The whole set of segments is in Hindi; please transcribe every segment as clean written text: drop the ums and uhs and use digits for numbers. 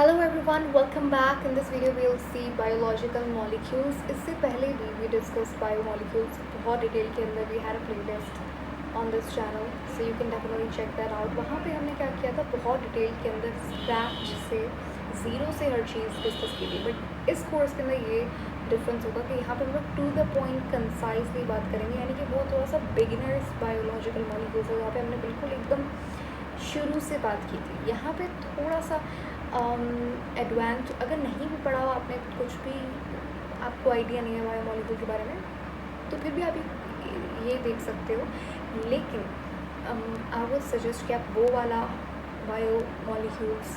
Hello everyone, welcome back. In this video we will see biological molecules. इससे पहले भी डिस्कस बायोमॉलिक्यूल्स बहुत डिटेल के अंदर। We had a playlist on this channel, so you can definitely check that out. वहाँ पे हमने क्या किया था, बहुत डिटेल के अंदर स्क्रैच से, ज़ीरो से हर चीज़ डिस्कस की थी। बट इस कोर्स के अंदर ये डिफरेंस होगा कि यहाँ पे हम लोग टू द पॉइंट कंसाइजली बात करेंगे, यानी कि वो थोड़ा सा बिगिनर्स बायोलॉजिकल मॉलिक्यूल्स है, जहाँ पे हमने बिल्कुल एकदम शुरू से बात की थी। यहाँ पे थोड़ा सा एडवांस, अगर नहीं भी पढ़ा हो आपने, कुछ भी आपको आइडिया नहीं है बायोमॉलिक्यूल के बारे में, तो फिर भी आप ये देख सकते हो। लेकिन आई वुड सजेस्ट कि आप वो वाला बायोमॉलिक्यूल्स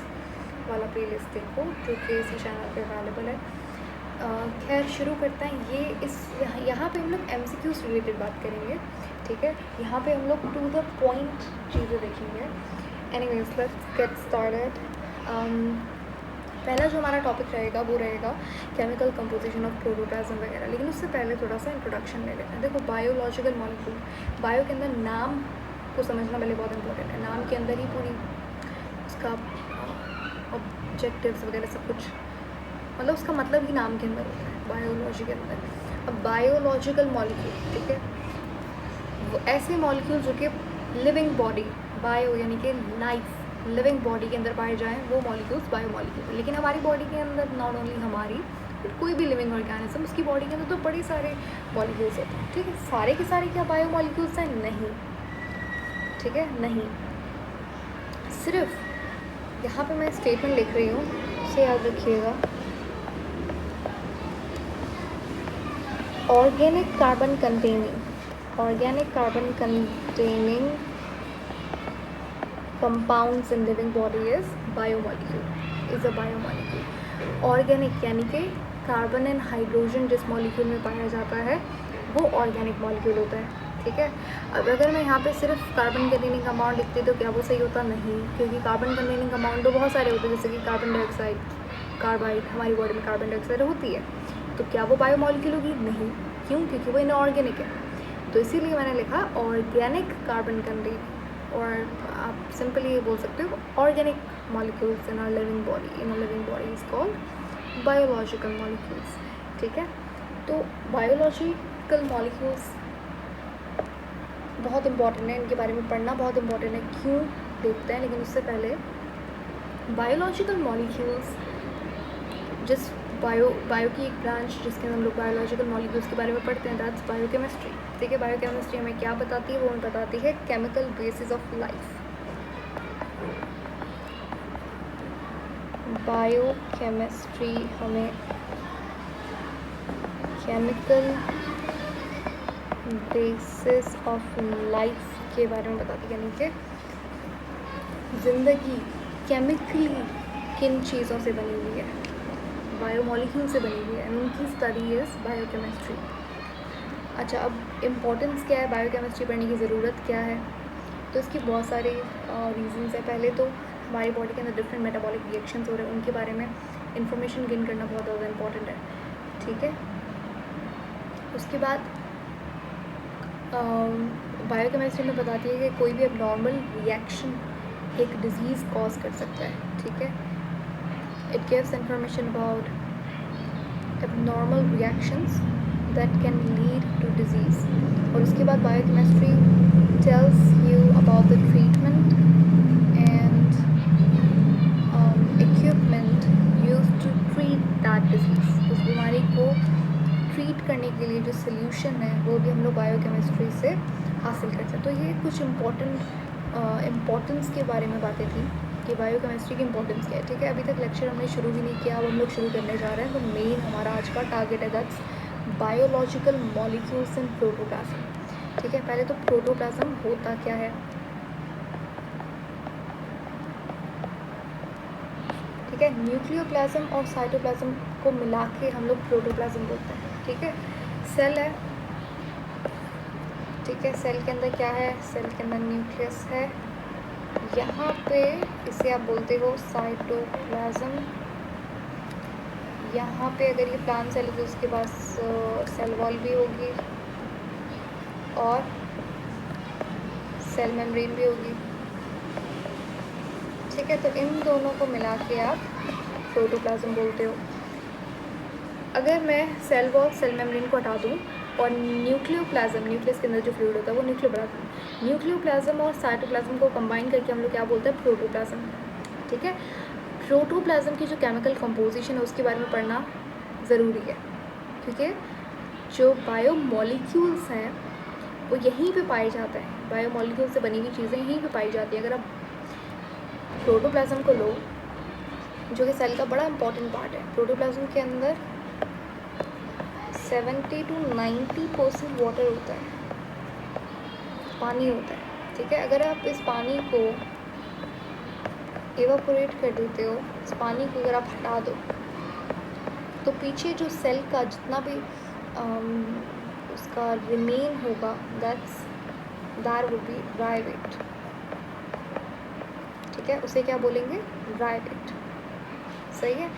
वाला प्लेलिस्ट देखो जो कि इसी चैनल पे अवेलेबल है। खैर शुरू करते हैं। यहाँ पे हम लोग MCQ से रिलेटेड बात करेंगे, ठीक है। यहाँ पे हम लोग टू द पॉइंट चीज़ें देखेंगे। Anyways, let's get started. पहला जो हमारा टॉपिक रहेगा वो रहेगा केमिकल कंपोजिशन ऑफ प्रोटोप्लाज्म वगैरह। लेकिन उससे पहले थोड़ा सा इंट्रोडक्शन ले लेते हैं। देखो, बायोलॉजिकल मॉलिक्यूल, बायो के अंदर नाम को समझना पहले बहुत इंपॉर्टेंट है। नाम के अंदर ही पूरी उसका ऑब्जेक्टिव्स वगैरह सब कुछ, मतलब उसका मतलब ही नाम के अंदर होता है, बायोलॉजी के अंदर। अब बायोलॉजिकल मॉलिक्यूल, ठीक है, वो ऐसे मॉलिक्यूल जो कि लिविंग बॉडी, बायो यानी कि लाइफ, लिविंग बॉडी के अंदर पाए जाएँ, वो मॉलिक्यूल्स बायोमॉलिक्यूल है। लेकिन हमारी बॉडी के अंदर, नॉट ओनली हमारी, बट कोई भी लिविंग ऑर्गेनिज्म, उसकी बॉडी के अंदर तो बड़े सारे मॉलिक्यूल्स होते हैं, ठीक है। सारे के सारे क्या बायोमॉलिक्यूल्स हैं? नहीं, ठीक है, नहीं। सिर्फ यहाँ पे मैं स्टेटमेंट लिख रही हूँ, उसे याद रखिएगा। Organic carbon containing compounds in living body is a biomolecule। Organic यानी कि कार्बन एंड हाइड्रोजन जिस मॉलिक्यूल में पाया जाता है वो ऑर्गेनिक मॉलिक्यूल होता है, ठीक है। अब अगर मैं यहाँ पे सिर्फ कार्बन कंटेनिंग कंपाउंड लिखती तो क्या वो सही होता? नहीं, क्योंकि कार्बन कंटेनिंग कंपाउंड तो बहुत सारे होते हैं, जैसे कि कार्बन डाइऑक्साइड, कार्बाइड, हमारी बॉडी में कार्बन डाइऑक्साइड होती है, तो क्या वो बायोमॉलिक्यूल होगी? नहीं। क्यों? क्योंकि वो इनऑर्गेनिक है। तो इसीलिए मैंने लिखा ऑर्गेनिक कार्बन कंटेनिंग, और आप सिंपली ये बोल सकते हो organic molecules in our living body is called biological molecules, ठीक है। तो बायोलॉजिकल मॉलिक्यूल्स बहुत इंपॉर्टेंट है, इनके बारे में पढ़ना बहुत इंपॉर्टेंट है। क्यों देखते हैं, लेकिन उससे पहले बायोलॉजिकल मॉलिक्यूल्स, जिस बायो की एक ब्रांच जिसके अंदर हम लोग बायोलॉजिकल मॉलिक्यूल्स के बारे में पढ़ते हैं, दैट्स बायोकेमिस्ट्री, ठीक है। बायोकेमिस्ट्री हमें क्या बताती है? वो हमें बताती है chemical basis of life. Biochemistry हमें केमिकल बेसिस ऑफ लाइफ के बारे में बताती है, यानी कि ज़िंदगी केमिकली किन चीज़ों से बनी हुई है, बायोमॉलिक्यूल से बनी हुई है, उनकी स्टडी इज़ बायोकेमिस्ट्री। अच्छा, अब इम्पोर्टेंस क्या है, बायोकेमिस्ट्री पढ़ने की ज़रूरत क्या है? तो इसकी बहुत सारे रीज़न्स है। पहले तो हमारी बॉडी के अंदर डिफरेंट मेटाबॉलिक रिएक्शंस हो रहे हैं, उनके बारे में इंफॉर्मेशन गेन करना बहुत ज़्यादा इम्पॉर्टेंट है, ठीक है। उसके बाद बायोकेमिस्ट्री में बताती है कि कोई भी अब नॉर्मल रिएक्शन एक डिज़ीज़ कॉज कर सकता है, ठीक है। It gives information about abnormal reactions that can lead to disease। और उसके बाद biochemistry tells you about the treatment and equipment used to treat that disease। उस बीमारी को ट्रीट करने के लिए जो सोल्यूशन है वो भी हम लोग बायोकेमिस्ट्री से हासिल कर सकते हैं। तो ये कुछ इम्पोर्टेंस के बारे में बातें थी कि बायोकेमिस्ट्री की इंपॉर्टेंस क्या है, ठीक है। अभी तक लेक्चर हमने शुरू भी नहीं किया, अब हम लोग शुरू करने जा रहे हैं। तो मेन हमारा आज का टारगेट है that's biological molecules in protoplasm, ठीक है। पहले तो प्रोटोप्लाज्म होता क्या है, ठीक है। न्यूक्लियोप्लाज्म और साइटोप्लाज्म को मिला के हम लोग प्रोटोप्लाज्म बोलते हैं, ठीक है। सेल है, ठीक है। सेल के अंदर क्या है? सेल के अंदर न्यूक्लियस है, यहाँ पे इसे आप बोलते हो साइटोप्लाज्म। यहाँ पे अगर ये प्लांट सेल है तो उसके पास सेल वॉल भी होगी और सेल मेम्ब्रेन भी होगी, ठीक है। तो इन दोनों को मिला के आप प्रोटोप्लाज्म बोलते हो। अगर मैं सेल वॉल सेल मेम्ब्रेन को हटा दूँ और न्यूक्लियोप्लाज्म, न्यूक्लियस के अंदर जो फ्लूइड होता है वो न्यूक्लियोप्लाज्म और साइटोप्लाज्म को कंबाइन करके हम लोग क्या बोलते हैं, प्रोटोप्लाज्म। ठीक है, प्रोटोप्लाज्म की जो केमिकल कंपोजिशन है उसके बारे में पढ़ना ज़रूरी है, क्योंकि जो बायोमोलिक्यूल्स हैं वो यहीं पे पाए जाते हैं। बायोमोलिक्यूल से बनी हुई चीज़ें यहीं पे पाई जाती हैं। अगर आप प्रोटोप्लाज्म को लो, जो कि सेल का बड़ा इंपॉर्टेंट पार्ट है, प्रोटोप्लाज्म के अंदर 70 to 90% वाटर होता है, पानी होता है। ठीक है, अगर आप इस पानी को एवापोरेट कर देते हो, इस पानी को अगर आप हटा दो, तो पीछे जो सेल का जितना भी उसका रिमेन होगा, that would be dry weight. ठीक है, उसे क्या बोलेंगे, ड्राई वेट। सही है।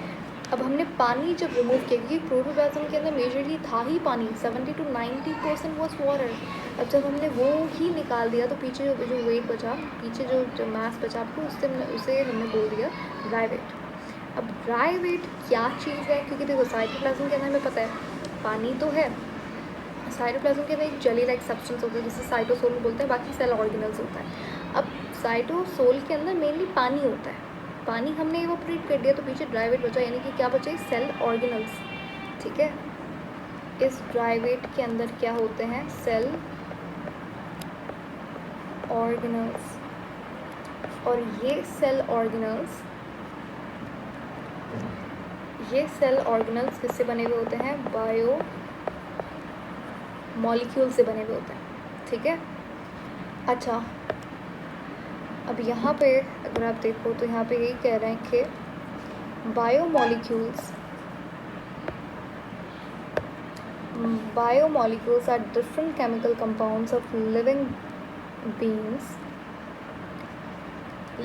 अब हमने पानी जब रिमूव किया, क्योंकि प्रोटोप्लाज्म के अंदर मेजरली था ही पानी, 70 to 90% वॉज वाटर। अब जब हमने वो ही निकाल दिया तो पीछे जो वेट बचा, पीछे जो मास बचा आपको, उसे हमने बोल दिया ड्राई वेट। अब ड्राई वेट क्या चीज़ है, क्योंकि देखो साइटोप्लाज्म के अंदर हमें पता है पानी तो है, साइटोप्लाज्म के अंदर एक जेली लाइक सब्सटेंस होता है जिसे साइटोसोल बोलते हैं, बाकी सेल ऑर्गेनल्स होता है। अब साइटोसोल के अंदर मेनली पानी होता है, पानी हमने इवापोरेट कर दिया तो पीछे ड्राई वेट बचा, यानी कि क्या बचे, सेल ऑर्गेनल्स। ठीक है, इस ड्राई वेट के अंदर क्या होते हैं, सेल ऑर्गेनल्स। और ये सेल ऑर्गेनल्स किससे बने हुए होते हैं, बायो मॉलिक्यूल से बने हुए होते हैं। ठीक है, अच्छा अब यहाँ पे अगर आप देखो तो यहाँ पे यही कह रहे हैं कि biomolecules are different chemical compounds of living beings.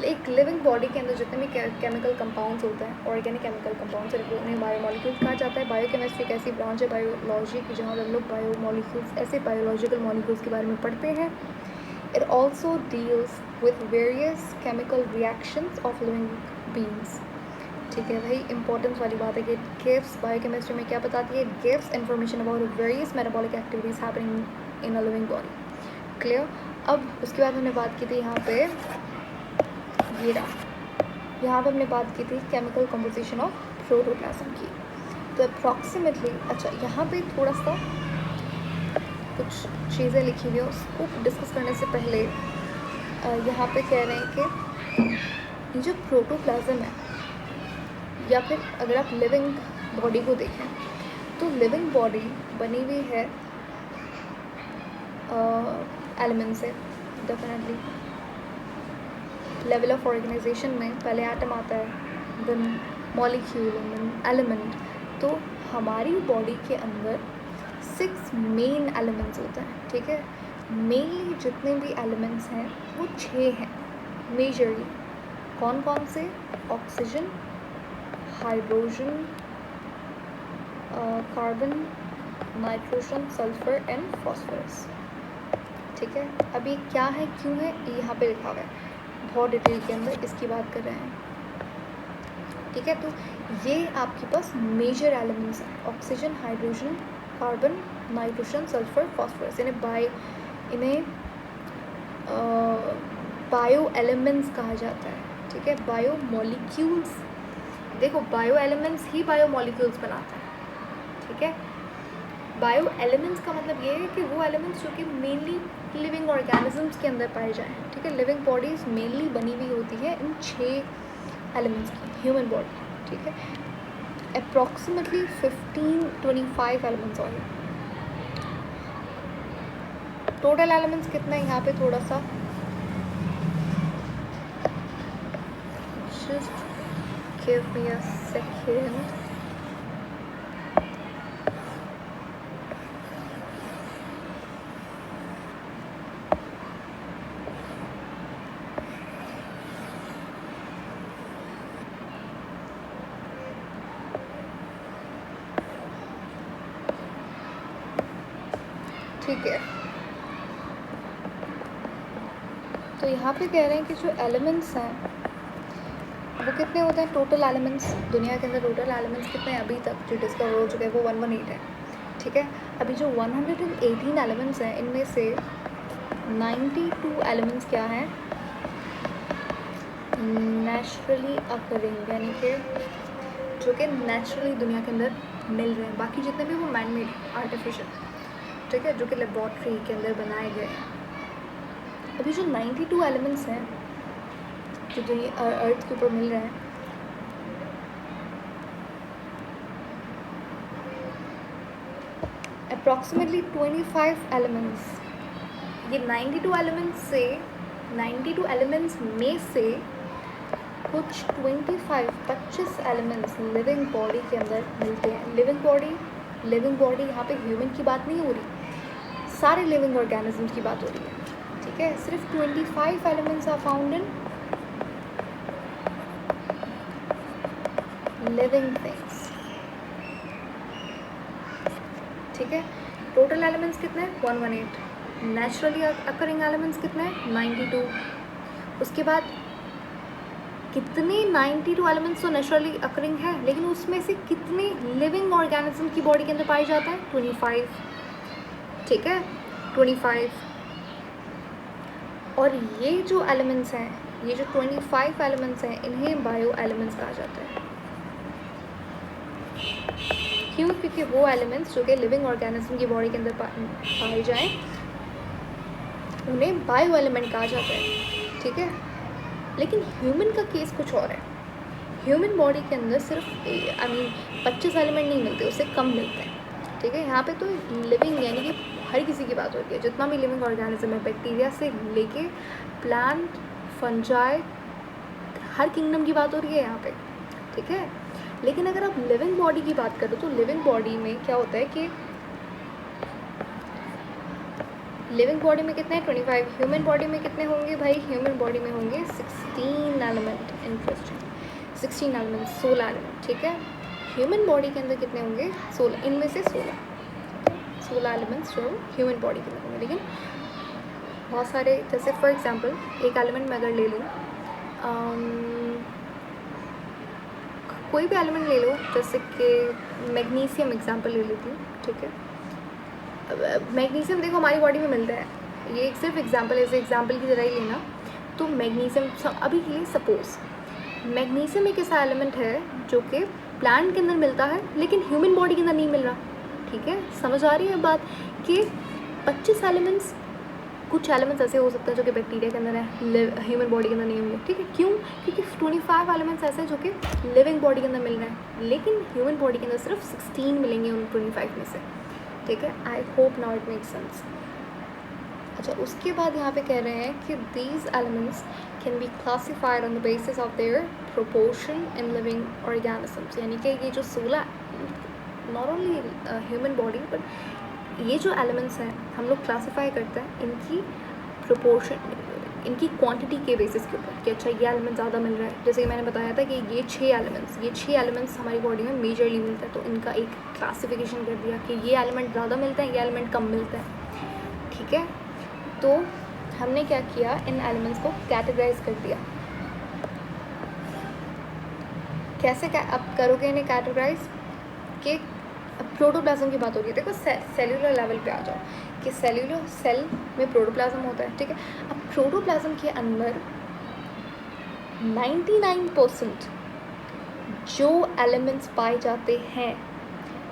एक लिविंग बॉडी के अंदर जितने भी केमिकल कंपाउंड्स होते हैं, ऑर्गेनिक केमिकल कंपाउंड्स, उन्हें बायोमॉलिक्यूल्स कहा जाता है। बायोकेमिस्ट्री एक ऐसी ब्रांच है बायोलॉजी की जहाँ हम लोग बायोमॉलिक्यूल्स, ऐसे बायोलॉजिकल मॉलिक्यूल्स के बारे में पढ़ते हैं। It also deals with various chemical reactions of living beings. ठीक है, वही इंपॉर्टेंस वाली बात है कि गिव्स, बायोकेमिस्ट्री में क्या बताती है, gives information about various metabolic activities happening in a living body. Clear. अब उसके बाद हमने बात की थी यहाँ पे, यहाँ पे हमने बात की थी केमिकल कंपोजिशन ऑफ प्रोटोप्लाज्म की। तो अप्रॉक्सीमेटली, अच्छा यहाँ पे थोड़ा सा कुछ चीज़ें लिखी हुई हैं, उसको डिस्कस करने से पहले यहाँ पे कह रहे हैं कि ये जो प्रोटोप्लाज्म है, या फिर अगर आप लिविंग बॉडी को देखें तो लिविंग बॉडी बनी हुई है एलिमेंट से। डेफिनेटली लेवल ऑफ ऑर्गेनाइजेशन में पहले एटम आता है, देन मॉलिक्यूल, देन एलिमेंट। तो हमारी बॉडी के अंदर 6 मेन एलिमेंट्स होते हैं। ठीक है, मेनली जितने भी एलिमेंट्स हैं वो 6 हैं मेजरली। कौन कौन से, oxygen, hydrogen, carbon, nitrogen, sulphur and phosphorus. ठीक है, अभी क्या है, क्यों है, यहाँ पे लिखा हुआ है, बहुत डिटेल के अंदर इसकी बात कर रहे हैं। ठीक है, तो ये आपके पास मेजर एलिमेंट्स हैं, oxygen, hydrogen, carbon, nitrogen, sulphur, phosphorus. इन्हें बायो एलिमेंट्स कहा जाता है। ठीक है, बायो मॉलिक्यूल्स, देखो बायो एलिमेंट्स ही बायो मॉलिक्यूल्स बनाता है। ठीक है, बायो एलिमेंट्स का मतलब ये है कि वो एलिमेंट्स जो कि मेनली लिविंग ऑर्गेनिजम्स के अंदर पाए जाएँ। ठीक है, लिविंग बॉडीज़ मेनली बनी हुई होती है इन 6 एलिमेंट्स की, ह्यूमन बॉडी। ठीक है, अप्रॉक्सीमेटली 15-25 एलिमेंट्स और टोटल एलिमेंट्स कितना है यहाँ पे थोड़ा सा just give me a second. ठीक है, तो यहाँ पे कह रहे हैं कि जो एलिमेंट्स हैं वो कितने होते हैं टोटल एलिमेंट्स दुनिया के अंदर? टोटल एलिमेंट्स कितने हैं अभी तक जो डिस्कवर हो चुके हैं? वो 118 है, ठीक है। अभी जो 118 एलिमेंट्स हैं इनमें से 92 एलिमेंट्स क्या हैं? नेचुरली अकरिंग, यानी कि जो कि नेचुरली दुनिया के अंदर मिल रहे हैं। बाकी जितने भी वो मैन मेड, आर्टिफिशियल, ठीक है, जो कि लेबॉर्ट्री के अंदर बनाए गए हैं। अभी जो 92 एलिमेंट्स हैं जो दुनिया अर्थ के ऊपर मिल रहे हैं, अप्रॉक्सीमेटली 25 एलिमेंट्स, ये 92 एलिमेंट्स से 92 एलिमेंट्स में से कुछ 25 एलिमेंट्स लिविंग बॉडी के अंदर मिलते हैं। लिविंग बॉडी यहाँ पे ह्यूमन की बात नहीं हो रही, सारे लिविंग ऑर्गेनिजम्स की बात हो रही है, ठीक है। सिर्फ 25 elements are found in living things, ठीक है। टोटल एलिमेंट्स कितने हैं? 118। नेचुरली अकरिंग एलिमेंट्स कितने हैं? 92। उसके बाद कितने 92 एलिमेंट्स तो नेचुरली अकरिंग है, लेकिन उसमें से कितने लिविंग ऑर्गेनिज्म की बॉडी के अंदर पाए जाते हैं? 25, ठीक है, 25। और ये जो एलिमेंट्स हैं, ये जो 25 एलिमेंट्स हैं, इन्हें बायो एलिमेंट्स कहा जाता है। क्यों? क्योंकि वो एलिमेंट्स जो कि लिविंग ऑर्गेनिज्म की बॉडी के अंदर पाए जाएं उन्हें बायो एलिमेंट कहा जाता है, ठीक है। लेकिन ह्यूमन का केस कुछ और है। ह्यूमन बॉडी के अंदर सिर्फ 25 एलिमेंट नहीं मिलते, उससे कम मिलते हैं, ठीक है। यहाँ पे तो लिविंग यानी कि हर किसी की बात होती है, जितना भी लिविंग ऑर्गेनिज्म है, बैक्टीरिया से लेके प्लांट, फंजाई, हर किंगडम की बात हो रही है यहाँ पे, ठीक है। लेकिन अगर आप लिविंग बॉडी की बात करो तो लिविंग बॉडी में क्या होता है कि लिविंग बॉडी में कितने हैं? 25। ह्यूमन बॉडी में कितने होंगे भाई? ह्यूमन बॉडी में होंगे 16 एलिमेंट। इंटरेस्टिंग, 16 एलिमेंट, 16 एलिमेंट, ठीक है। ह्यूमन बॉडी के अंदर कितने होंगे? 16। इनमें से 16 एलिमेंट्स जो ह्यूमन बॉडी के अंदर होंगे। लेकिन बहुत सारे, जैसे फॉर एग्जांपल एक एलिमेंट मैं अगर ले लूँ, कोई भी एलिमेंट ले लो, जैसे कि मैग्नीशियम एग्जांपल ले लेती हूँ, ठीक है। मैग्नीशियम देखो हमारी बॉडी में मिलता है, ये एक सिर्फ एग्जांपल है, एग्जांपल की तरह ही लेना। तो मैग्नीशियम अभी के लिए सपोज मैग्नीशियम एक ऐसा एलिमेंट है जो कि प्लांट के अंदर मिलता है लेकिन ह्यूमन बॉडी के अंदर नहीं मिल रहा, ठीक है। समझ आ रही है बात कि 25 एलिमेंट्स, कुछ एलिमेंट्स ऐसे हो सकते हैं जो कि बैक्टीरिया के अंदर है, ह्यूमन बॉडी के अंदर नहीं होंगे, ठीक है। क्यों? क्योंकि 25 एलिमेंट्स ऐसे हैं जो कि लिविंग बॉडी के अंदर मिल रहे हैं, लेकिन ह्यूमन बॉडी के अंदर सिर्फ 16 मिलेंगे उन 25 में से, ठीक है। I hope now it makes sense. अच्छा, उसके बाद यहाँ पे कह रहे हैं कि these elements can be classified on the basis of their proportion in living organisms, यानी कि ये जो 16 not only human body but ये जो एलिमेंट्स हैं हम लोग क्लासीफाई करते हैं इनकी प्रोपोर्शन, इनकी क्वांटिटी के बेसिस के ऊपर कि अच्छा ये एलिमेंट ज़्यादा मिल रहा है। जैसे कि मैंने बताया था कि ये 6 एलिमेंट्स हमारी बॉडी में मेजरली मिलता है, तो इनका एक क्लासिफिकेशन कर दिया कि ये एलिमेंट ज़्यादा मिलता है, ये एलिमेंट कम मिलता है, ठीक है। तो हमने क्या किया, इन एलिमेंट्स को कैटेगराइज कर दिया। कैसे अब करोगे इन्हें कैटेगराइज? कि प्रोटोप्लाज्म की बात हो रही है, देखो सेलुलर लेवल पे आ जाओ कि सेलुलर सेल में प्रोटोप्लाज्म होता है, ठीक है। अब प्रोटोप्लाज्म के अंदर 99% जो एलिमेंट्स पाए जाते हैं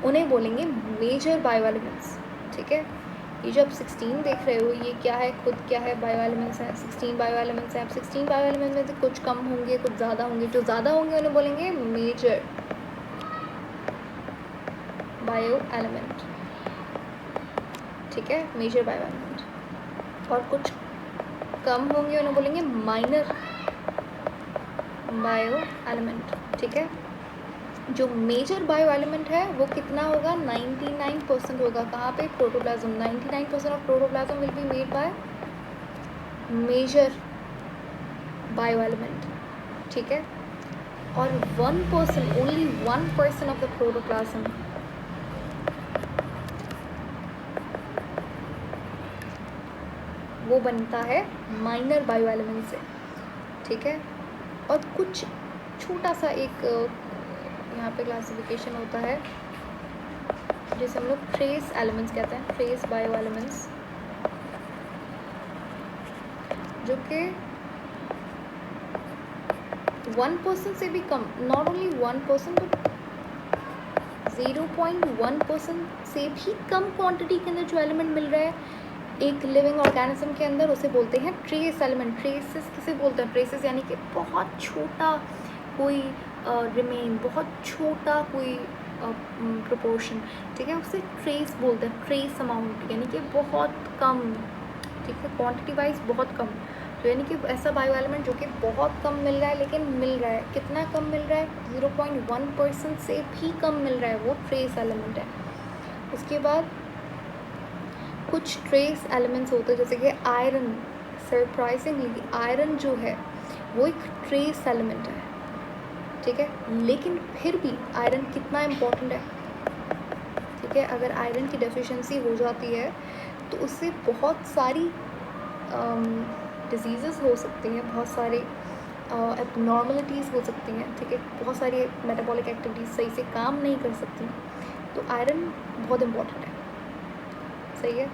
उन्हें बोलेंगे मेजर बायो एलिमेंट्स, ठीक है। ये जो आप 16 देख रहे हो, ये क्या है, खुद क्या है, बायो एलिमेंट्स हैं। 16 बायो एलिमेंट्स हैं। अब 16 बायो एलिमेंट्स में से कुछ कम होंगे, कुछ ज़्यादा होंगे। जो ज़्यादा होंगे उन्हें बोलेंगे मेजर बायो एलिमेंट, ठीक है, मेजर बायो एलिमेंट। और कुछ कम होंगे उन्हें बोलेंगे माइनर बायो एलिमेंट, ठीक है। जो मेजर बायो एलिमेंट है वो कितना होगा? 99% होगा। कहाँ पे? Protoplasm. 99% of protoplasm will be made by major bio element, ठीक है। और 1%, ओनली 1% ऑफ द प्रोटोप्लाज्म वो बनता है माइनर बायो एलिमेंट से, ठीक है। और कुछ छोटा सा एक यहाँ पे क्लासिफिकेशन होता है जिसे हम लोग ट्रेस एलिमेंट्स कहते हैं, ट्रेस बायो एलिमेंट्स, जो कि 1% से भी कम, नॉट ओनली 1% बट 0.1% से भी कम क्वांटिटी के अंदर जो एलिमेंट मिल रहा है एक लिविंग ऑर्गेनिज्म के अंदर, उसे बोलते हैं ट्रेस एलिमेंट। ट्रेसेस किसे बोलते हैं? ट्रेसेस यानी कि बहुत छोटा कोई रिमेन, बहुत छोटा कोई प्रोपोर्शन, ठीक है, उसे ट्रेस बोलते हैं। ट्रेस अमाउंट यानी कि बहुत कम, ठीक है, क्वांटिटी वाइज बहुत कम, तो यानी कि ऐसा बायो एलिमेंट जो कि बहुत कम मिल रहा है, लेकिन मिल रहा है, कितना कम मिल रहा है? 0.1% से भी कम मिल रहा है, वो ट्रेस एलिमेंट है। उसके बाद कुछ ट्रेस एलिमेंट्स होते हैं जैसे कि आयरन। सरप्राइजिंगली आयरन जो है वो एक ट्रेस एलिमेंट है, ठीक है, लेकिन फिर भी आयरन कितना इम्पोर्टेंट है, ठीक है। अगर आयरन की डेफिशिएंसी हो जाती है तो उससे बहुत सारी डिजीज़ेस हो सकती हैं, बहुत सारे एबनॉर्मलिटीज़ हो सकती हैं, ठीक है, बहुत सारी मेटाबॉलिक एक्टिविटीज़ सही से काम नहीं कर सकती, तो आयरन बहुत इम्पोर्टेंट है, सही है।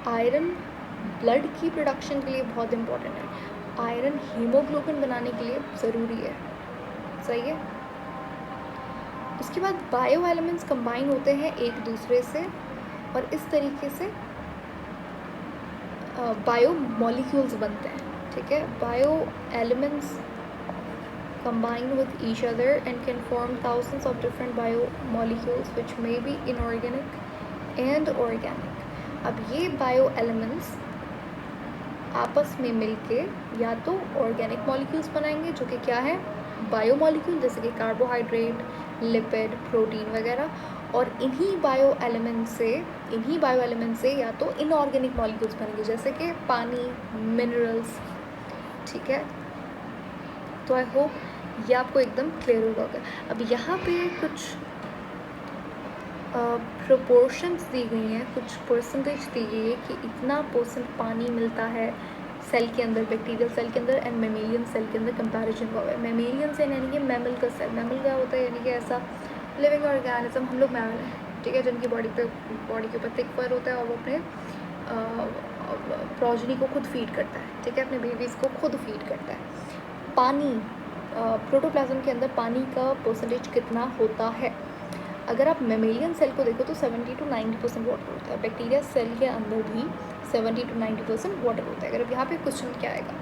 आयरन ब्लड की प्रोडक्शन के लिए बहुत इम्पोर्टेंट है, आयरन हीमोग्लोबिन बनाने के लिए ज़रूरी है, सही है। उसके बाद बायो एलिमेंट्स कंबाइन होते हैं एक दूसरे से और इस तरीके से बायो मॉलिक्यूल्स बनते हैं, ठीक है। Bio elements combine with each other and can form thousands of different biomolecules which may be inorganic and organic. अब ये बायो एलिमेंट्स आपस में मिलके या तो ऑर्गेनिक मॉलिक्यूल्स बनाएंगे जो कि क्या है? बायो मॉलिक्यूल, जैसे कि कार्बोहाइड्रेट, लिपिड, प्रोटीन वगैरह, और इन्हीं बायो एलिमेंट से या तो इनऑर्गेनिक मॉलिक्यूल्स बनेंगे जैसे कि पानी, मिनरल्स, ठीक है। तो आई होप ये आपको एकदम क्लियर होगा। अब यहाँ पे कुछ प्रोपोर्शंस दी गई हैं, कुछ परसेंटेज दी गई है कि इतना परसेंट पानी मिलता है सेल के अंदर, बैक्टीरियल सेल के अंदर एंड मेमेलियन सेल के अंदर कंपैरिजन हुआ है। मेमेलियन सेल यानी कि मैमल का सेल, मैमल क्या होता है? यानी कि ऐसा लिविंग ऑर्गेनिज्म, हम लोग मैमल हैं, ठीक है, जिनकी बॉडी के ऊपर थिक फर होता है और वो अपने प्रोजनी को खुद फीड करता है, ठीक है, अपने बेबीज़ को खुद फीड करता है। पानी, प्रोटोप्लाज्म के अंदर पानी का परसेंटेज कितना होता है? अगर आप मेमेलियन सेल को देखो तो 70 to 90% वाटर होता है, बैक्टीरिया सेल के अंदर भी 70 to 90% वाटर होता है। अगर अब यहाँ पे क्वेश्चन क्या आएगा?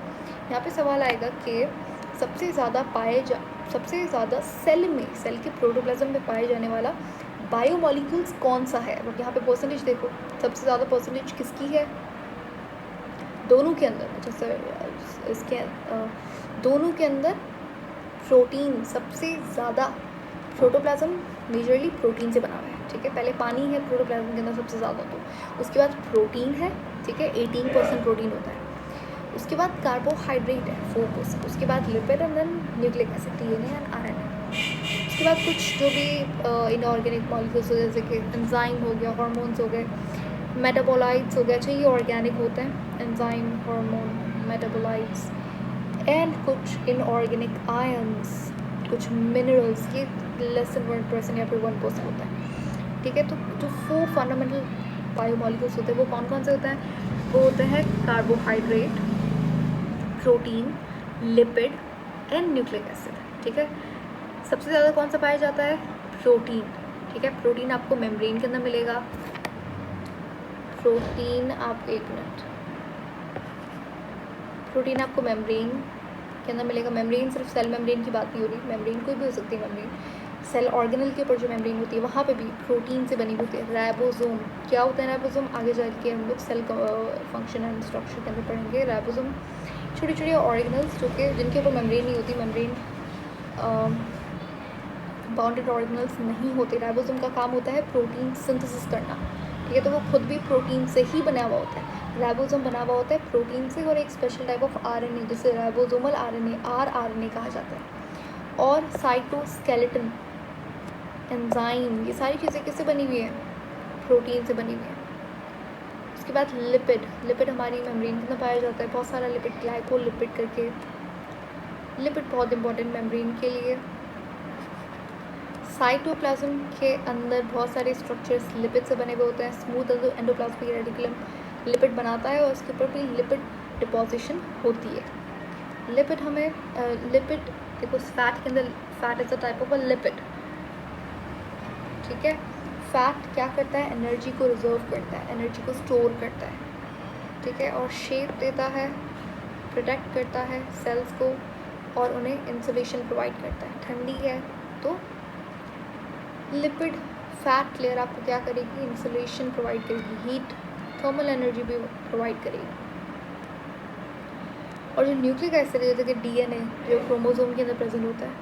यहाँ पे सवाल आएगा कि सबसे ज़्यादा सेल में, सेल के प्रोटोप्लाज्म में पाए जाने वाला बायोमॉलिक्यूल्स कौन सा है? अब यहाँ पे परसेंटेज देखो, सबसे ज़्यादा परसेंटेज किसकी है? दोनों के अंदर, जैसे इसके दोनों के अंदर प्रोटीन सबसे ज़्यादा, प्रोटोप्लाज्म मेजरली प्रोटीन से बना हुआ है, ठीक है। पहले पानी है प्रोटोप्लाज्म के अंदर सबसे ज़्यादा, तो उसके बाद प्रोटीन है, ठीक है, 18% प्रोटीन होता है। उसके बाद कार्बोहाइड्रेट है 4%, उसके बाद lipid and then nucleic acid, DNA and RNA। उसके बाद कुछ जो भी इनऑर्गेनिक मॉलिक्यूल्स जैसे कि एंजाइम हो गया, हार्मोन्स हो गए, मेटाबोलाइट्स हो गए, अच्छा ये ऑर्गेनिक होते हैं, एंजाइम, हार्मोन, मेटाबोलाइट्स, एंड कुछ इनऑर्गेनिक आयंस, कुछ मिनरल्स, ये लेस देन 1% या फिर 1% होता है, ठीक है। तो जो 4 फंडामेंटल बायोमॉलिक्यूल्स होते हैं वो कौन कौन से होते हैं? वो होते हैं carbohydrate, protein, lipid and nucleic acid, ठीक है। सबसे ज़्यादा कौन सा पाया जाता है? प्रोटीन, ठीक है। प्रोटीन आपको मेम्ब्रेन के अंदर मिलेगा, प्रोटीन आपको, एक मिनट, प्रोटीन आपको मेम्ब्रेन के अंदर मिलेगा। मेम्ब्रेन सिर्फ सेल मेम्ब्रेन की बात नहीं हो रही, मेम्ब्रेन कोई भी हो सकती है मेम्ब्रेन, सेल ऑर्गेनल के ऊपर जो मेम्ब्रेन होती है वहाँ पे भी प्रोटीन से बनी होती है। राइबोसोम, क्या होता है राइबोसोम? आगे जाके हम लोग सेल फंक्शन एंड स्ट्रक्चर के अंदर पढ़ेंगे। राइबोसोम छोटे छोटे ऑर्गेनल्स जो कि जिनके ऊपर मेम्ब्रेन नहीं होती, मेम्ब्रेन बाउंडेड ऑर्गेनल्स नहीं होते। राइबोसोम का काम होता है प्रोटीन सिंथेसिस करना, ठीक है, तो वो खुद भी प्रोटीन से ही बना हुआ होता है। राइबोसोम बना हुआ होता है प्रोटीन से और एक स्पेशल टाइप ऑफ RNA जिसे राइबोसोमल RNA, rRNA कहा जाता है। और साइटोस्केलेटन, एंजाइम, ये सारी चीज़ें किससे बनी हुई हैं? प्रोटीन से बनी हुई हैं। उसके बाद लिपिड, लिपिड हमारी मेम्ब्रेन के अंदर पाया जाता है, बहुत सारा लिपिड, ग्लाइकोलिपिड करके लिपिड बहुत इंपॉर्टेंट मेम्ब्रेन के लिए। साइटोप्लाज्म के अंदर बहुत सारे स्ट्रक्चर्स लिपिड से बने हुए होते हैं। स्मूथ एंडोप्लाज्मिक रेटिकुलम लिपिड बनाता है और उसके ऊपर भी लिपिड डिपॉजिशन होती है। लिपिड हमें लिपिड देखो फैट के अंदर, fat is a type of a lipid, ठीक है। फैट क्या करता है, एनर्जी को रिजर्व करता है, एनर्जी को स्टोर करता है, ठीक है, और शेप देता है, प्रोटेक्ट करता है सेल्स को और उन्हें इंसुलेशन प्रोवाइड करता है। ठंडी है तो लिपिड फैट लेयर आपको क्या करेगी, इंसुलेशन प्रोवाइड करेगी, हीट थर्मल एनर्जी भी प्रोवाइड करेगी। और जो न्यूक्लिक एसिड है जैसे कि डीएनए जो क्रोमोसोम के अंदर प्रेजेंट होता है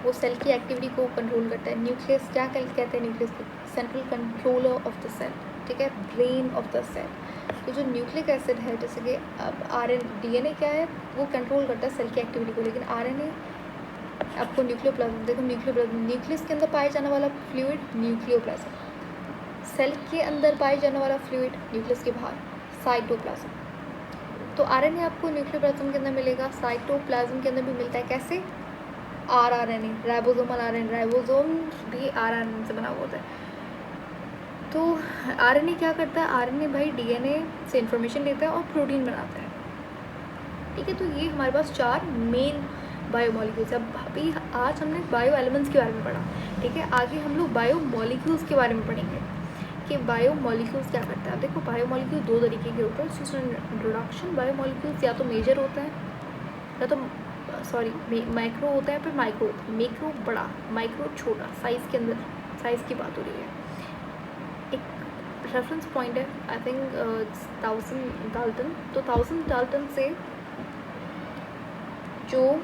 वो सेल की एक्टिविटी को कंट्रोल करता है। न्यूक्लियस क्या कहते हैं, न्यूक्लियस को central controller of the cell, ठीक है, ब्रेन ऑफ द सेल। तो जो न्यूक्लिक एसिड है जैसे कि अब डीएनए क्या है, वो कंट्रोल करता है सेल की एक्टिविटी को, लेकिन आरएनए आपको न्यूक्लियोप्लाज्म, देखो न्यूक्लियोप्लाज्म, न्यूक्लियस के अंदर पाए जाने वाला फ्लूइड न्यूक्लियोप्लाज्म, सेल के अंदर पाए जाने वाला फ्लूइड न्यूक्लियस के बाहर साइटोप्लाज्म। तो आरएनए आपको न्यूक्लियोप्लाज्म के अंदर मिलेगा, साइटोप्लाज्म के अंदर भी मिलता है। कैसे, आरएनए, राइबोसोमल आरएनए, राइबोसोम भी आरएनए से बना हुआ होता है। तो आरएनए क्या करता है, आरएनए भाई डीएनए से इंफॉर्मेशन लेता है और प्रोटीन बनाता है, ठीक है। तो ये हमारे पास 4 मेन बायोमॉलिक्यूल्स। अब अभी आज हमने बायो एलिमेंट्स के बारे में पढ़ा, ठीक है। आगे हम लोग बायोमॉलिक्यूल्स के बारे में पढ़ेंगे कि बायोमॉलिक्यूल्स क्या करता है। देखो बायोमॉलिक्यूल 2 तरीके के होते हैं। इंट्रोडक्शन, बायोमॉलिक्यूल्स या तो मेजर होता है या तो माइक्रो होता है, फिर माइक्रो होता है। मैक्रो बड़ा, माइक्रो छोटा, साइज़ के अंदर साइज़ की बात हो रही है। एक रेफरेंस पॉइंट है आई थिंक 1000 डाल्टन। तो 1000 डाल्टन से जो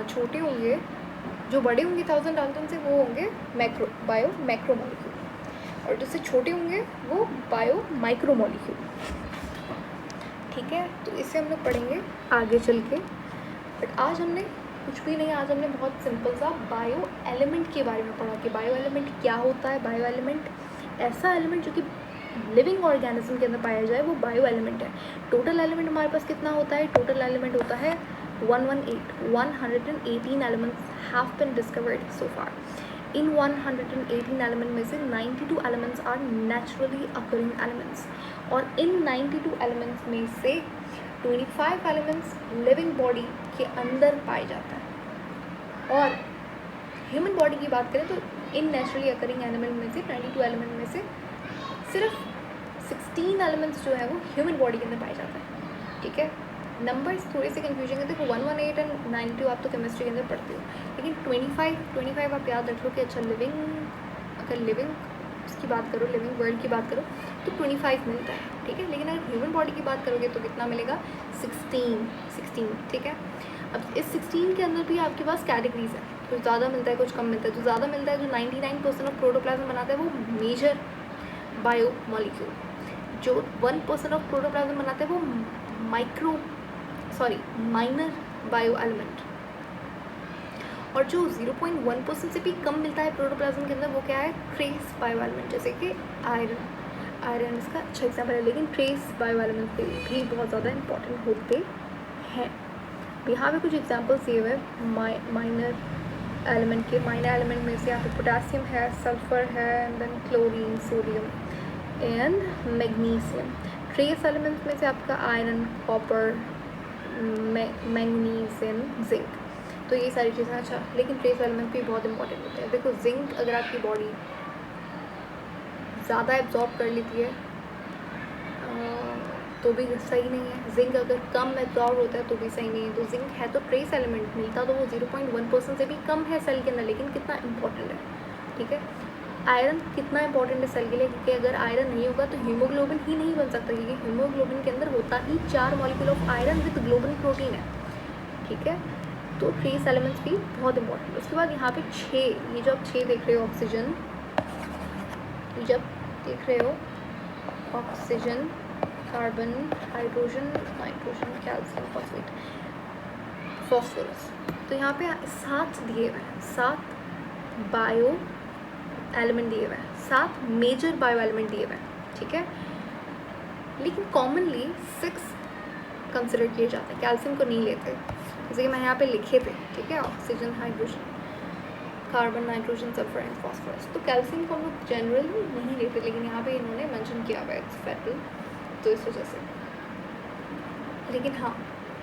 छोटे होंगे, जो बड़े होंगे 1000 डाल्टन से, वो होंगे मैक्रो मॉलिक्यूल, और जिससे छोटे होंगे वो बायो माइक्रो मॉलिक्यूल, ठीक है। तो इसे हम लोग पढ़ेंगे आगे चल के, बट आज हमने कुछ भी नहीं, आज हमने बहुत सिंपल सा बायो एलिमेंट के बारे में पढ़ा कि बायो एलिमेंट क्या होता है। बायो एलिमेंट ऐसा एलिमेंट जो कि लिविंग ऑर्गेनिज्म के अंदर पाया जाए वो बायो एलिमेंट है। टोटल एलिमेंट हमारे पास कितना होता है, टोटल एलिमेंट होता है 118 elements have been discovered so far. इन 118 एलिमेंट में से 92 elements are naturally occurring elements, और इन 92 एलिमेंट्स में से 25 एलिमेंट्स लिविंग बॉडी के अंदर पाए जाता है। और ह्यूमन बॉडी की बात करें तो इन नेचुरली अकरिंग एलिमेंट में से 92 एलिमेंट में से सिर्फ 16 एलिमेंट्स जो है वो ह्यूमन बॉडी के अंदर पाए जाते हैं, ठीक है। नंबर्स थोड़े से कन्फ्यूजन है। देखो 118 एंड 92 आप तो केमिस्ट्री के अंदर पढ़ते हो, लेकिन 25 आप याद रख लो कि अच्छा लिविंग, अगर लिविंग की बात करो, लिविंग वर्ल्ड की बात करो तो 25 मिलता है, ठीक है। लेकिन अगर ह्यूमन बॉडी की बात करोगे तो कितना मिलेगा, 16, ठीक है। अब इस 16 के अंदर भी आपके पास कैटेगरीज है, कुछ ज़्यादा मिलता है कुछ कम मिलता है। जो ज़्यादा मिलता है, जो 99% ऑफ प्रोटोप्लाज्म बनाता है वो मेजर बायो मॉलिक्यूल, जो 1% ऑफ प्रोटोप्लाज्म बनाता है वो माइनर बायो एलिमेंट, और जो 0.1% से भी कम मिलता है प्रोटोप्लाज्म के अंदर वो क्या है, ट्रेस बायो एलिमेंट, जैसे कि आयरन इसका अच्छा एग्जाम्पल है। लेकिन ट्रेस बायो एलिमेंट भी बहुत ज़्यादा इंपॉर्टेंट होते हैं। यहाँ पे कुछ एग्जाम्पल्स दिए हुए हैं माइनर एलिमेंट के। माइनर एलिमेंट में से यहाँ पे पोटेशियम है, सल्फर है, and then chlorine, sodium and magnesium. Trace elements में से आपका iron, copper, manganese and zinc. तो ये सारी चीज़ें। अच्छा, लेकिन ट्रेस एलिमेंट भी बहुत इंपॉर्टेंट होते हैं। देखो जिंक अगर आपकी बॉडी ज़्यादा एब्जॉर्ब कर लेती है तो भी सही नहीं है, जिंक अगर कम एब्जॉर्ब होता है तो भी सही नहीं है। तो जिंक है तो ट्रेस एलिमेंट, मिलता तो वो 0.1% से भी कम है सेल के अंदर, लेकिन कितना इंपॉर्टेंट है, ठीक है। आयरन कितना इंपॉर्टेंट है सेल के लिए, क्योंकि अगर आयरन नहीं होगा तो हीमोग्लोबिन ही नहीं बन सकता, क्योंकि हीमोग्लोबिन के अंदर होता ही 4 molecule of iron with globin protein है, ठीक है। तो ट्रेस एलिमेंट्स भी बहुत इंपॉर्टेंट है। उसके बाद यहाँ पे 6, ये जो आप 6 देख रहे हो, ऑक्सीजन, जब देख रहे हो oxygen, carbon, hydrogen, nitrogen, calcium, phosphate, phosphorus, तो यहाँ पे 7 दिए हुए हैं, 7 बायो एलिमेंट दिए हुए हैं, 7 मेजर बायो एलिमेंट दिए हुए हैं, ठीक है। लेकिन कॉमनली 6 कंसिडर किए जाते हैं, कैल्शियम को नहीं लेते, जैसे कि मैंने यहाँ पे लिखे थे, ठीक है, oxygen, hydrogen, carbon, nitrogen, sulphur and phosphorus. तो कैल्शियम को हम लोग जनरली नहीं लेते, लेकिन यहाँ पे इन्होंने मेंशन किया हुआ है इट्स फेटल, तो इस वजह से। लेकिन हाँ,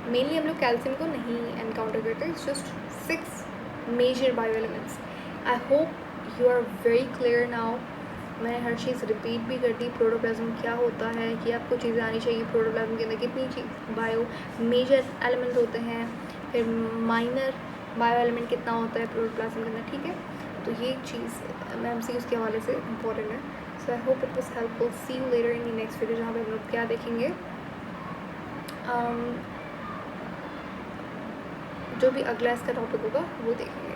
मेनली हम लोग कैल्शियम को नहीं एनकाउंटर करते, it's just 6 major bio elements. I hope you are very clear now. मैंने हर चीज़ रिपीट भी कर दी, प्रोटोप्लाज्म क्या होता है कि आपको चीज़ें आनी चाहिए, प्रोटोप्लाज्म के अंदर कितनी चीज़ बायो मेजर एलिमेंट होते हैं, फिर माइनर बायो एलिमेंट कितना होता है प्रोटोप्लाज्म के अंदर, ठीक है। तो ये चीज़ मैं एमसीक्यूज़ के हवाले से इम्पोर्टेंट है। So I hope it was helpful. See you later in the next video, जहाँ पे हम लोग क्या देखेंगे, जो भी अगला इसका टॉपिक होगा वो देखेंगे।